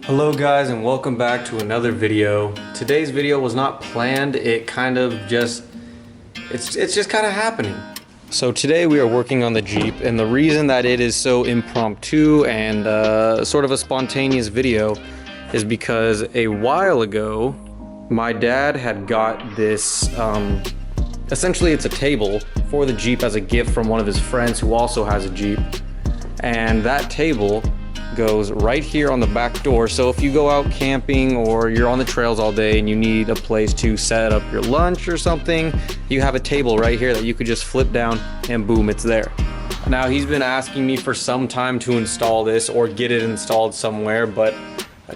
Hello guys, and welcome back to another video. Today's video was not planned. It kind of just it's just kind of happening. So today we are working on the Jeep, and the reason that it is so impromptu and sort of a spontaneous video is because a while ago my dad had got this essentially it's a table for the Jeep as a gift from one of his friends who also has a Jeep, and that table goes right here on the back door. So if you go out camping or you're on the trails all day and you need a place to set up your lunch or something, you have a table right here that you could just flip down and boom, it's there. Now he's been asking me for some time to install this or get it installed somewhere, but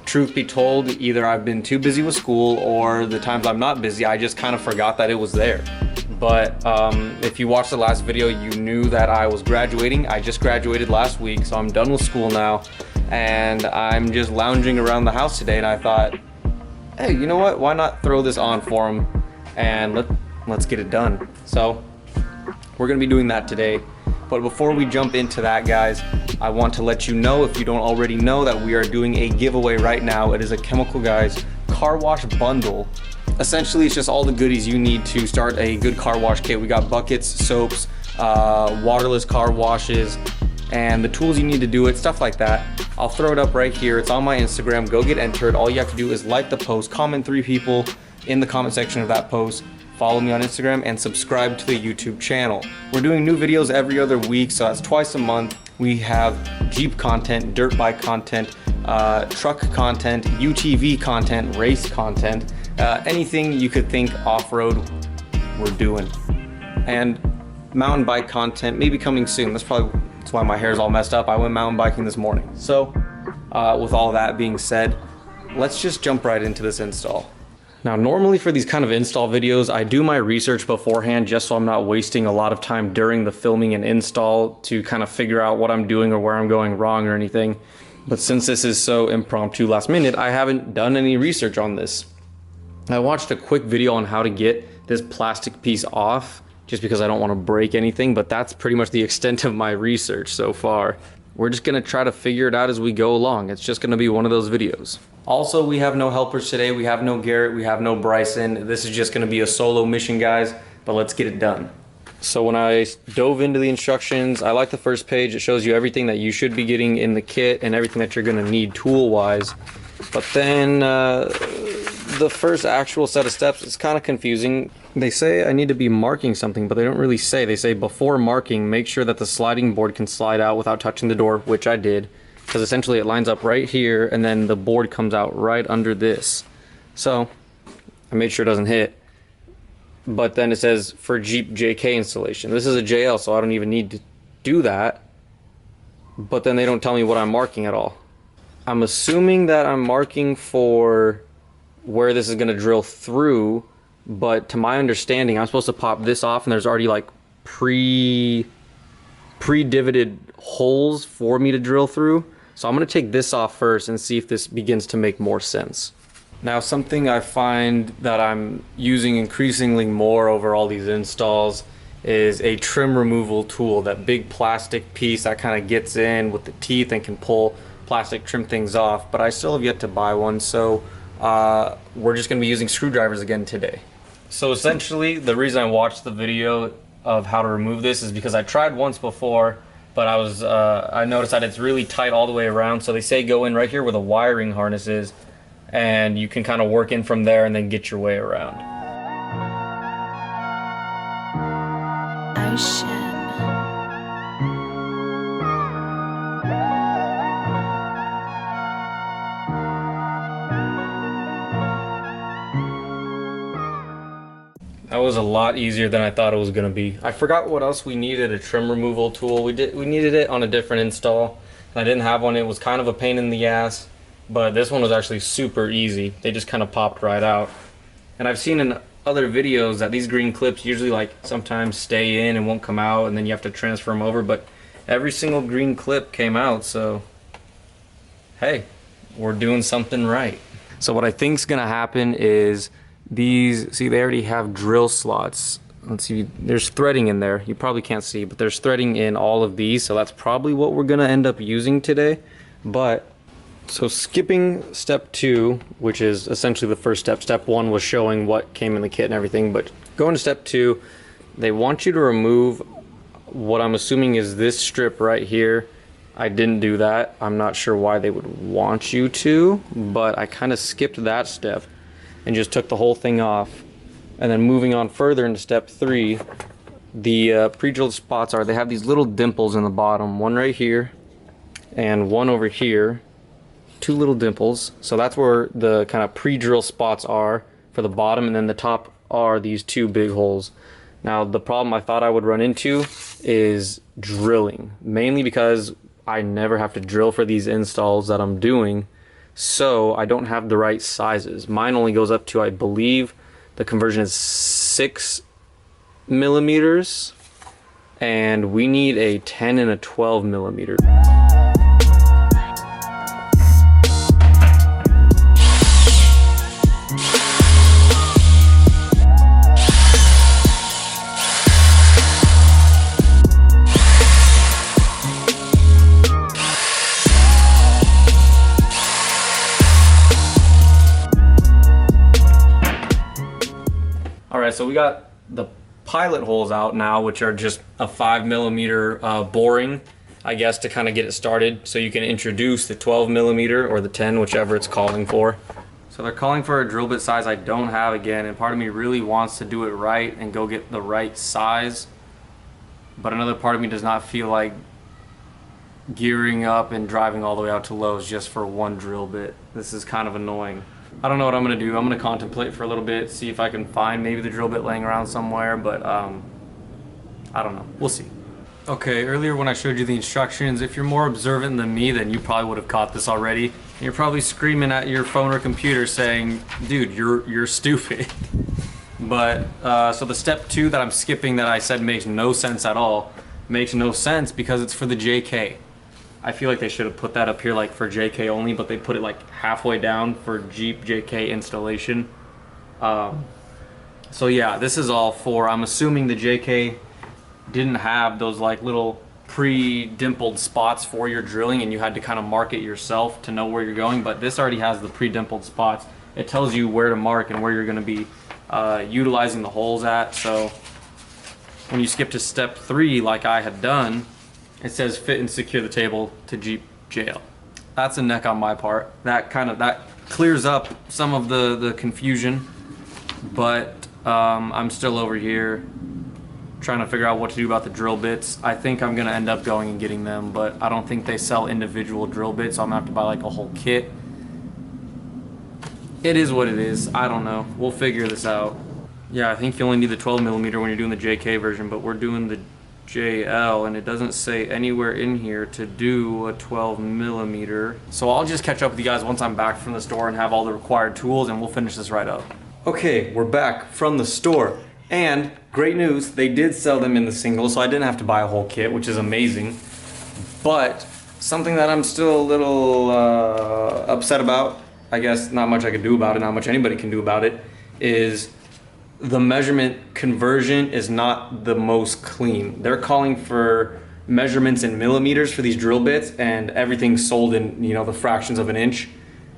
truth be told, either I've been too busy with school or the times I'm not busy, I just kind of forgot that it was there. But if you watched the last video, you knew that I was graduating. I just graduated last week, so I'm done with school now. And I'm just lounging around the house today, and I thought, hey, you know what? Why not throw this on for him and let's get it done. So we're gonna be doing that today. But before we jump into that, guys, I want to let you know, if you don't already know, that we are doing a giveaway right now. It is a Chemical Guys car wash bundle. Essentially, it's just all the goodies you need to start a good car wash kit. We got buckets, soaps, waterless car washes, and the tools you need to do it, stuff like that. I'll throw it up right here. It's on my Instagram. Go get entered. All you have to do is like the post, comment 3 people in the comment section of that post, follow me on Instagram, and subscribe to the YouTube channel. We're doing new videos every other week, so that's twice a month. We have Jeep content, dirt bike content, truck content, UTV content, race content, anything you could think off-road, we're doing. And mountain bike content maybe coming soon. That's why my hair's all messed up. I went mountain biking this morning. So with all that being said, let's just jump right into this install. Now, normally for these kind of install videos, I do my research beforehand just so I'm not wasting a lot of time during the filming and install to kind of figure out what I'm doing or where I'm going wrong or anything. But since this is so impromptu last minute, I haven't done any research on this. I watched a quick video on how to get this plastic piece off just because I don't want to break anything, but that's pretty much the extent of my research so far. We're just gonna try to figure it out as we go along. It's just gonna be one of those videos. Also, we have no helpers today. We have no Garrett, we have no Bryson. This is just gonna be a solo mission, guys, but let's get it done. So when I dove into the instructions, I like the first page. It shows you everything that you should be getting in the kit and everything that you're gonna need tool-wise. But then the first actual set of steps is kind of confusing. They say I need to be marking something, but they don't really say. They say before marking, make sure that the sliding board can slide out without touching the door, which I did, because essentially it lines up right here and then the board comes out right under this. So I made sure it doesn't hit. But then it says for Jeep JK installation. This is a JL, so I don't even need to do that. But then they don't tell me what I'm marking at all. I'm assuming that I'm marking for where this is going to drill through, but to my understanding, I'm supposed to pop this off and there's already like pre-divoted holes for me to drill through. So I'm going to take this off first and see if this begins to make more sense. Now, something I find that I'm using increasingly more over all these installs is a trim removal tool, that big plastic piece that kind of gets in with the teeth and can pull plastic trim things off, but I still have yet to buy one, so we're just going to be using screwdrivers again today. So essentially, the reason I watched the video of how to remove this is because I tried once before, but I noticed that it's really tight all the way around. So they say go in right here where the wiring harness is, and you can kind of work in from there and then get your way around. That was a lot easier than I thought it was going to be. I forgot what else we needed, a trim removal tool. We needed it on a different install. I didn't have one. It was kind of a pain in the ass, but this one was actually super easy. They just kind of popped right out. And I've seen in other videos that these green clips usually like sometimes stay in and won't come out, and then you have to transfer them over, but every single green clip came out, so hey, we're doing something right. So what I think is going to happen is these, see, they already have drill slots. Let's see, there's threading in there. You probably can't see, but there's threading in all of these, so that's probably what we're gonna end up using today. But So skipping step 2, which is essentially the first step. Step 1 was showing what came in the kit and everything, but going to step 2, they want you to remove what I'm assuming is this strip right here. I didn't do that. I'm not sure why they would want you to, but I kind of skipped that step and just took the whole thing off. And then moving on further into step 3, the pre-drilled spots they have these little dimples in the bottom, one right here and one over here. 2 little dimples, so that's where the kind of pre-drill spots are for the bottom, and then the top are these 2 big holes. Now the problem I thought I would run into is drilling, mainly because I never have to drill for these installs that I'm doing, so I don't have the right sizes. Mine only goes up to, I believe the conversion is 6 millimeters, and we need a 10 and a 12 millimeter. Alright, so we got the pilot holes out now, which are just a 5 millimeter boring, I guess, to kind of get it started, so you can introduce the 12 millimeter or the 10, whichever it's calling for. So they're calling for a drill bit size I don't have again, and part of me really wants to do it right and go get the right size, but another part of me does not feel like gearing up and driving all the way out to Lowe's just for one drill bit. This is kind of annoying. I don't know what I'm gonna do. I'm gonna contemplate for a little bit, see if I can find maybe the drill bit laying around somewhere, but I don't know. We'll see. Okay, earlier when I showed you the instructions, if you're more observant than me, then you probably would have caught this already. And you're probably screaming at your phone or computer saying, dude, you're stupid. But, so the step 2 that I'm skipping that I said makes no sense at all, makes no sense because it's for the JK. I feel like they should have put that up here like for JK only, but they put it like halfway down for Jeep JK installation. So yeah, this is all for, I'm assuming the JK didn't have those like little pre-dimpled spots for your drilling and you had to kind of mark it yourself to know where you're going, but this already has the pre-dimpled spots. It tells you where to mark and where you're going to be utilizing the holes at. So when you skip to step 3 like I had done, it says fit and secure the table to Jeep JL. That's a neck on my part. That clears up some of the confusion, but I'm still over here trying to figure out what to do about the drill bits. I think I'm gonna end up going and getting them, but I don't think they sell individual drill bits, so I'm gonna have to buy like a whole kit. It is what it is. I don't know. We'll figure this out. Yeah, I think you only need the 12 millimeter when you're doing the JK version, but we're doing the JL, and it doesn't say anywhere in here to do a 12 millimeter. So I'll just catch up with you guys once I'm back from the store and have all the required tools, and we'll finish this right up. Okay, we're back from the store, and great news, they did sell them in the single, so I didn't have to buy a whole kit, which is amazing. But something that I'm still a little upset about, I guess not much I can do about it, not much anybody can do about it, is the measurement conversion is not the most clean. They're calling for measurements in millimeters for these drill bits, and everything's sold in, you know, the fractions of an inch.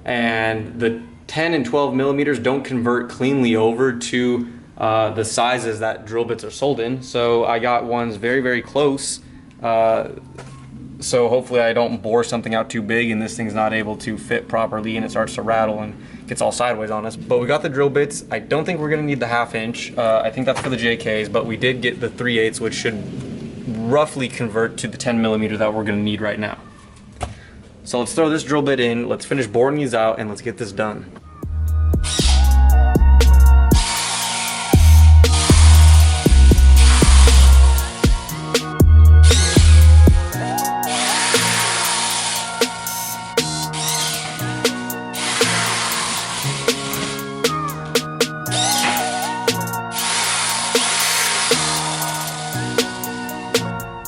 And the 10 and 12 millimeters don't convert cleanly over to the sizes that drill bits are sold in. So I got ones very, very close. So hopefully I don't bore something out too big and this thing's not able to fit properly and it starts to rattle and gets all sideways on us. But we got the drill bits. I don't think we're gonna need the 1/2 inch. I think that's for the JKs, but we did get the 3/8, which should roughly convert to the 10 millimeter that we're gonna need right now. So let's throw this drill bit in, let's finish boring these out, and let's get this done.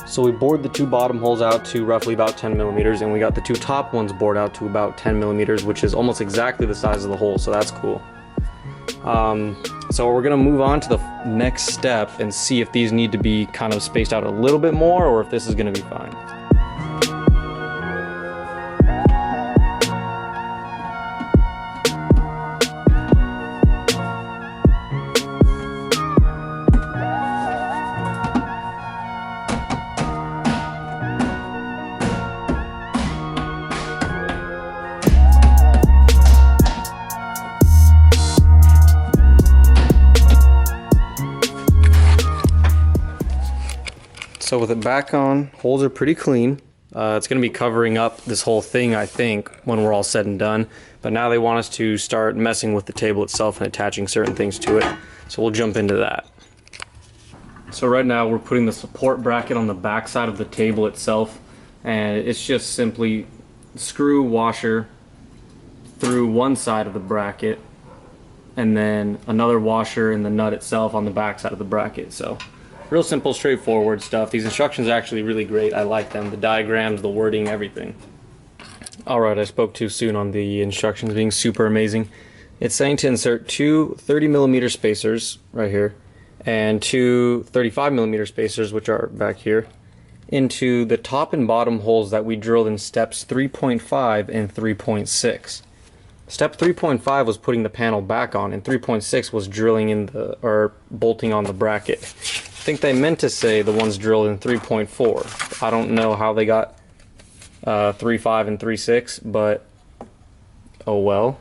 So we bored the 2 bottom holes out to roughly about 10 millimeters, and we got the 2 top ones bored out to about 10 millimeters, which is almost exactly the size of the hole, so that's cool. So we're gonna move on to the next step and see if these need to be kind of spaced out a little bit more or if this is gonna be fine. So with it back on, holes are pretty clean. It's going to be covering up this whole thing, I think, when we're all said and done. But now they want us to start messing with the table itself and attaching certain things to it. So we'll jump into that. So right now we're putting the support bracket on the back side of the table itself. And it's just simply screw washer through one side of the bracket and then another washer in the nut itself on the back side of the bracket. So real simple, straightforward stuff. These instructions are actually really great. I like them. The diagrams, the wording, everything. Alright, I spoke too soon on the instructions being super amazing. It's saying to insert two 30mm spacers right here and two 35mm spacers, which are back here, into the top and bottom holes that we drilled in steps 3.5 and 3.6. Step 3.5 was putting the panel back on, and 3.6 was drilling in the, or bolting on the bracket. I think they meant to say the ones drilled in 3.4. I don't know how they got 3.5 and 3.6, but oh well.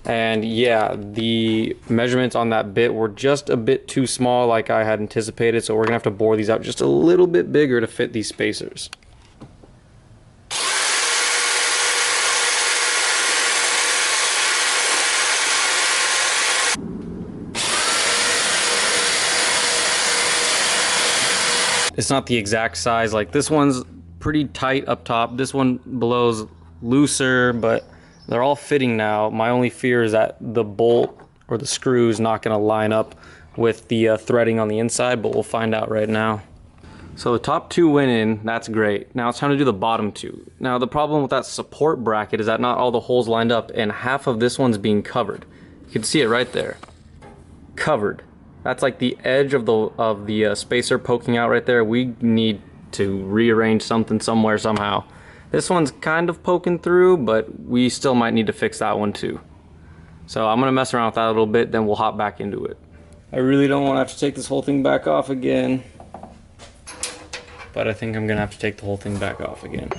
And yeah, the measurements on that bit were just a bit too small like I had anticipated, so we're gonna have to bore these out just a little bit bigger to fit these spacers. It's not the exact size, like this one's pretty tight up top, this one below's looser, but they're all fitting now. My only fear is that the bolt or the screw is not going to line up with the threading on the inside, but we'll find out right now. So the top two went in, that's great. Now it's time to do the bottom two. Now the problem with that support bracket is that not all the holes lined up, and half of this one's being covered. You can see it right there. Covered. That's like the edge of the spacer poking out right there. We need to rearrange something somewhere somehow. This one's kind of poking through, but we still might need to fix that one too. So I'm gonna mess around with that a little bit, then we'll hop back into it. I really don't want to have to take this whole thing back off again, but I think I'm gonna have to take the whole thing back off again.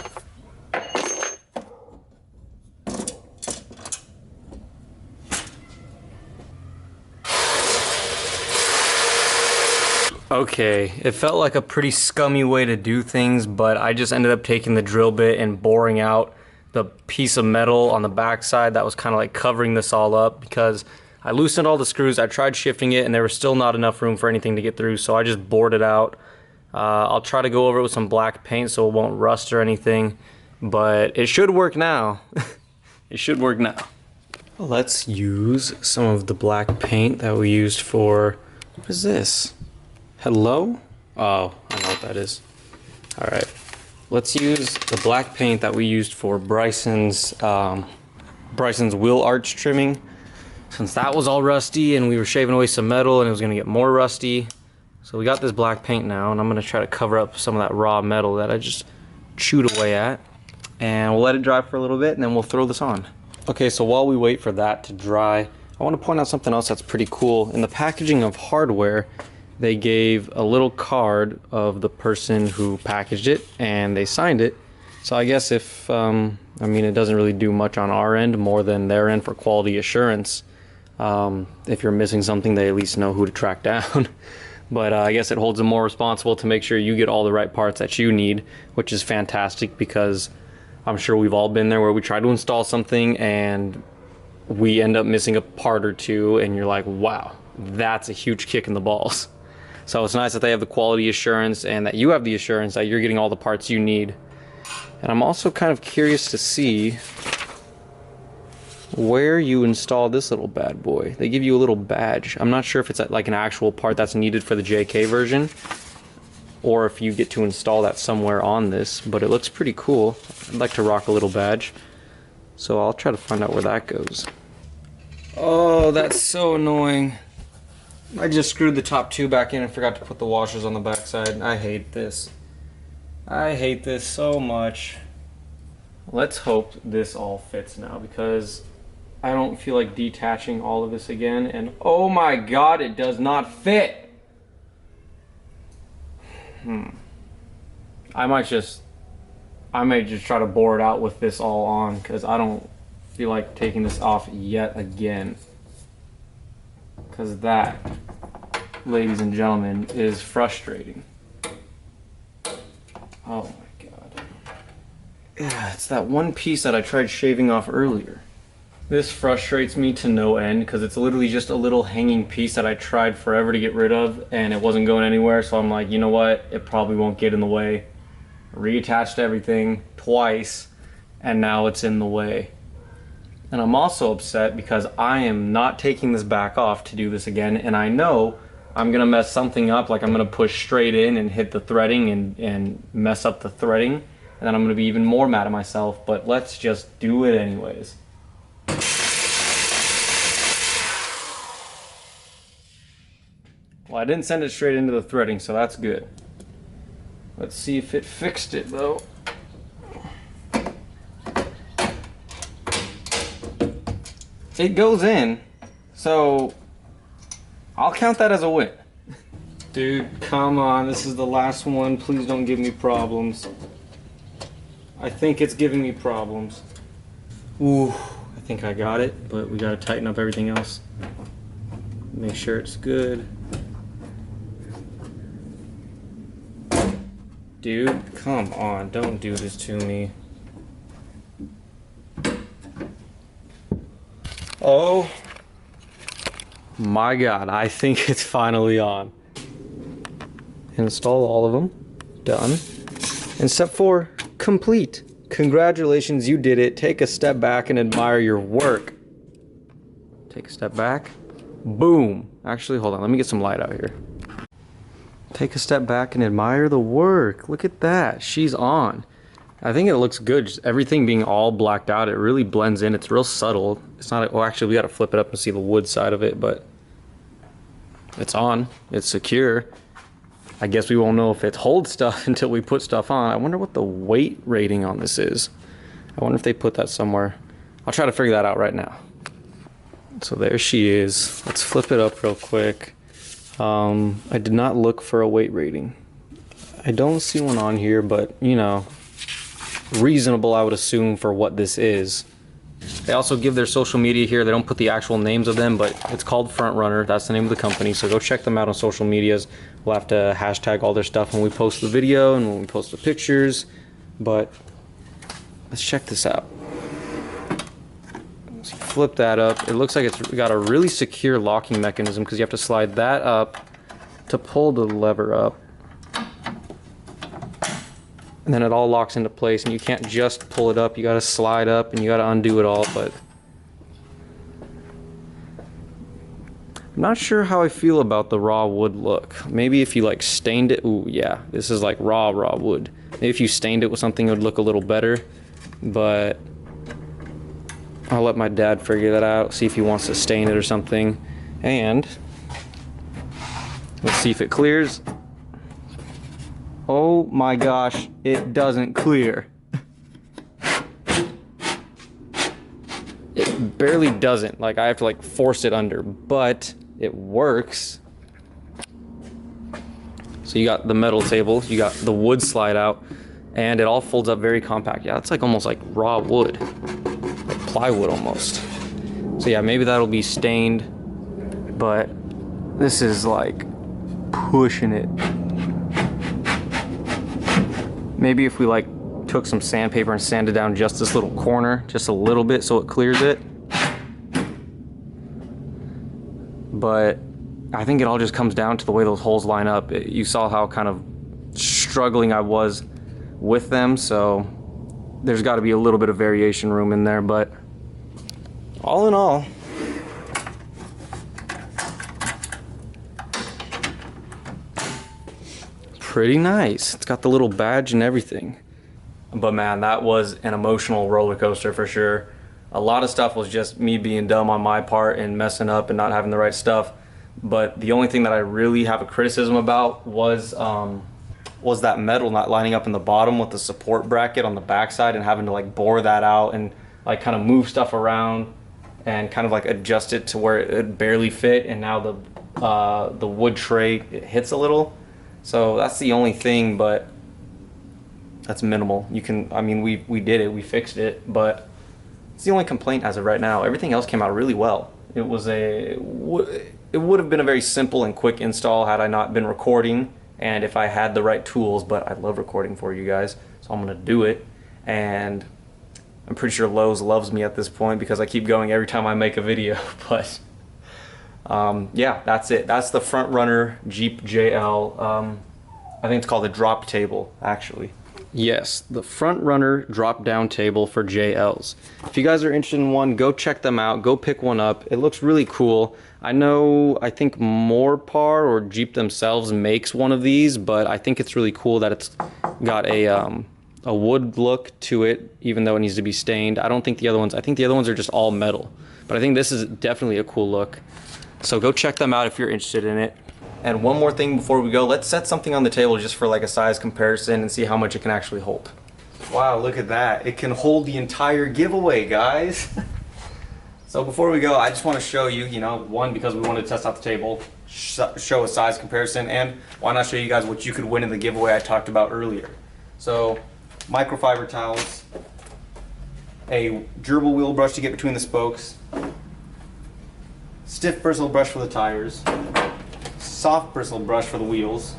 Okay, it felt like a pretty scummy way to do things, but I just ended up taking the drill bit and boring out the piece of metal on the back side that was kind of like covering this all up, because I loosened all the screws, I tried shifting it, and there was still not enough room for anything to get through, so I just bored it out. I'll try to go over it with some black paint so it won't rust or anything, but it should work now. It should work now. Let's use some of the black paint that we used for, what is this? Hello? Oh, I know what that is. Alright. Let's use the black paint that we used for Bryson's wheel arch trimming. Since that was all rusty and we were shaving away some metal and it was going to get more rusty. So we got this black paint now, and I'm going to try to cover up some of that raw metal that I just chewed away at. And we'll let it dry for a little bit and then we'll throw this on. Okay, so while we wait for that to dry, I want to point out something else that's pretty cool. In the packaging of hardware, they gave a little card of the person who packaged it and they signed it. So I guess if, I mean, it doesn't really do much on our end more than their end for quality assurance. If you're missing something, they at least know who to track down. But I guess it holds them more responsible to make sure you get all the right parts that you need, which is fantastic, because I'm sure we've all been there where we try to install something and we end up missing a part or two and you're like, wow, that's a huge kick in the balls. So it's nice that they have the quality assurance and that you have the assurance that you're getting all the parts you need. And I'm also kind of curious to see where you install this little bad boy. They give you a little badge. I'm not sure if it's like an actual part that's needed for the JK version, or if you get to install that somewhere on this, but it looks pretty cool. I'd like to rock a little badge. So I'll try to find out where that goes. Oh, that's so annoying. I just screwed the top two back in and forgot to put the washers on the back side. I hate this. I hate this so much. Let's hope this all fits now, because I don't feel like detaching all of this again, and oh my god, it does not fit! I might just try to bore it out with this all on, because I don't feel like taking this off yet again. Because that, ladies and gentlemen, is frustrating. Oh my god. Yeah, it's that one piece that I tried shaving off earlier. This frustrates me to no end because it's literally just a little hanging piece that I tried forever to get rid of and it wasn't going anywhere, so I'm like, you know what, it probably won't get in the way. Reattached everything twice and now it's in the way. And I'm also upset because I am not taking this back off to do this again, and I know I'm gonna mess something up, like I'm gonna push straight in and hit the threading and mess up the threading, and then I'm gonna be even more mad at myself, but let's just do it anyways. Well, I didn't send it straight into the threading, so that's good. Let's see if it fixed it though. It goes in, so I'll count that as a win. Dude, come on, this is the last one. Please don't give me problems. I think it's giving me problems. Ooh, I think I got it, but we gotta tighten up everything else. Make sure it's good. Dude, come on, don't do this to me. Oh my god, I think it's finally on. Install all of them. Done. And step 4, complete. Congratulations, you did it. Take a step back and admire your work. Take a step back. Boom. Actually, hold on, let me get some light out here. Take a step back and admire the work. Look at that, she's on. I think it looks good, just everything being all blacked out. It really blends in, it's real subtle. It's not, well actually we gotta flip it up and see the wood side of it, but it's on, it's secure. I guess we won't know if it holds stuff until we put stuff on. I wonder what the weight rating on this is. I wonder if they put that somewhere. I'll try to figure that out right now. So there she is. Let's flip it up real quick. I did not look for a weight rating. I don't see one on here, but you know, reasonable I would assume for what this is. They also give their social media here. They don't put the actual names of them, but it's called Front Runner. That's the name of the company, so go check them out on social medias. We'll have to hashtag all their stuff when we post the video and when we post the pictures, but let's check this out. Let's flip that up. It looks like it's got a really secure locking mechanism because you have to slide that up to pull the lever up. And then it all locks into place, and you can't just pull it up, you gotta slide up and you gotta undo it all. But I'm not sure how I feel about the raw wood look. Maybe if you like stained it, ooh yeah, this is like raw wood. Maybe if you stained it with something it would look a little better, but I'll let my dad figure that out, see if he wants to stain it or something. And let's see if it clears. Oh my gosh, it doesn't clear. It barely doesn't. Like I have to like force it under, but it works. So you got the metal table, you got the wood slide out, and it all folds up very compact. Yeah, it's like almost like raw wood, like plywood almost. So yeah, maybe that'll be stained, but this is like pushing it. Maybe if we like took some sandpaper and sanded down just this little corner, just a little bit so it clears it. But I think it all just comes down to the way those holes line up. You saw how kind of struggling I was with them, so there's got to be a little bit of variation room in there, but all in all, pretty nice. It's got the little badge and everything. But man, that was an emotional roller coaster for sure. A lot of stuff was just me being dumb on my part and messing up and not having the right stuff. But the only thing that I really have a criticism about was that metal not lining up in the bottom with the support bracket on the backside and having to like bore that out and like kind of move stuff around and kind of like adjust it to where it barely fit. And now the wood tray, it hits a little. So that's the only thing, but that's minimal. You can, I mean, we did it, we fixed it, but it's the only complaint as of right now. Everything else came out really well. It would have been a very simple and quick install had I not been recording and if I had the right tools, but I love recording for you guys, so I'm gonna do it. And I'm pretty sure Lowe's loves me at this point because I keep going every time I make a video. But yeah, that's it. That's the Front Runner Jeep JL. I think it's called the drop table, actually. Yes, the Front Runner drop down table for JLs. If you guys are interested in one, go check them out. Go pick one up. It looks really cool. I think Morpar or Jeep themselves makes one of these, but I think it's really cool that it's got a wood look to it, even though it needs to be stained. I think the other ones are just all metal, but I think this is definitely a cool look. So go check them out if you're interested in it. And one more thing before we go, let's set something on the table just for like a size comparison and see how much it can actually hold. Wow, look at that. It can hold the entire giveaway, guys. So before we go, I just want to show you, one, because we wanted to test out the table, show a size comparison, and why not show you guys what you could win in the giveaway I talked about earlier. So, microfiber towels, a gerbil wheel brush to get between the spokes, stiff bristle brush for the tires, soft bristle brush for the wheels,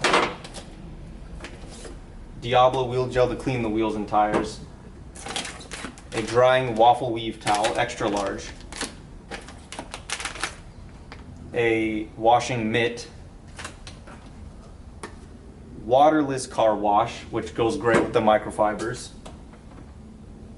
Diablo wheel gel to clean the wheels and tires, a drying waffle weave towel, extra large, a washing mitt, waterless car wash, which goes great with the microfibers,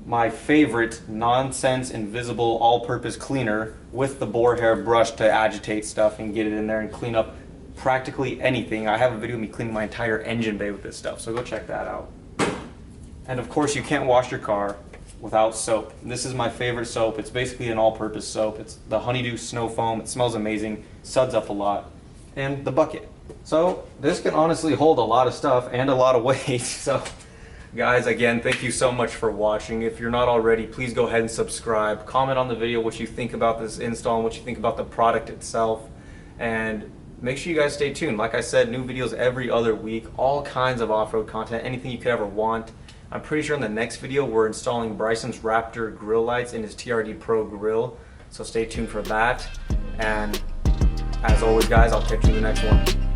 my favorite nonsense invisible all-purpose cleaner with the boar hair brush to agitate stuff and get it in there and clean up practically anything. I have a video of me cleaning my entire engine bay with this stuff, so go check that out. And of course, you can't wash your car without soap. This is my favorite soap. It's basically an all-purpose soap. It's the Honeydew Snow Foam. It smells amazing, suds up a lot, and the bucket. So this can honestly hold a lot of stuff and a lot of weight. So guys, again, thank you so much for watching. If you're not already, please go ahead and subscribe. Comment on the video what you think about this install and what you think about the product itself. And make sure you guys stay tuned. Like I said, new videos every other week, all kinds of off-road content, anything you could ever want. I'm pretty sure in the next video we're installing Bryson's Raptor grill lights in his TRD Pro grill, so stay tuned for that. And as always, guys, I'll catch you in the next one.